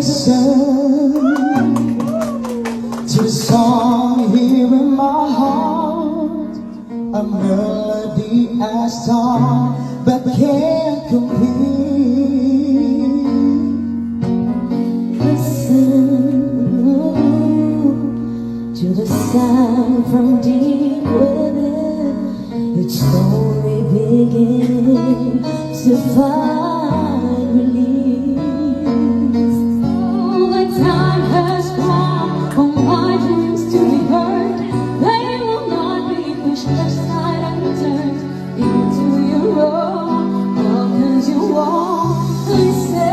listen to the song here in my heart, a melody as tall but can't compete. Listen to the sound from deep within. It's slowly beginning to find release. Oh, the time has come for my dreams to be heard. They will not be pushed aside and turned into your own. How can you won't listen?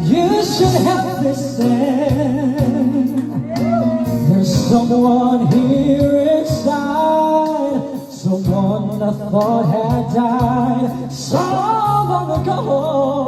You should have listened. There's someone here inside, someone I thought had died so long ago.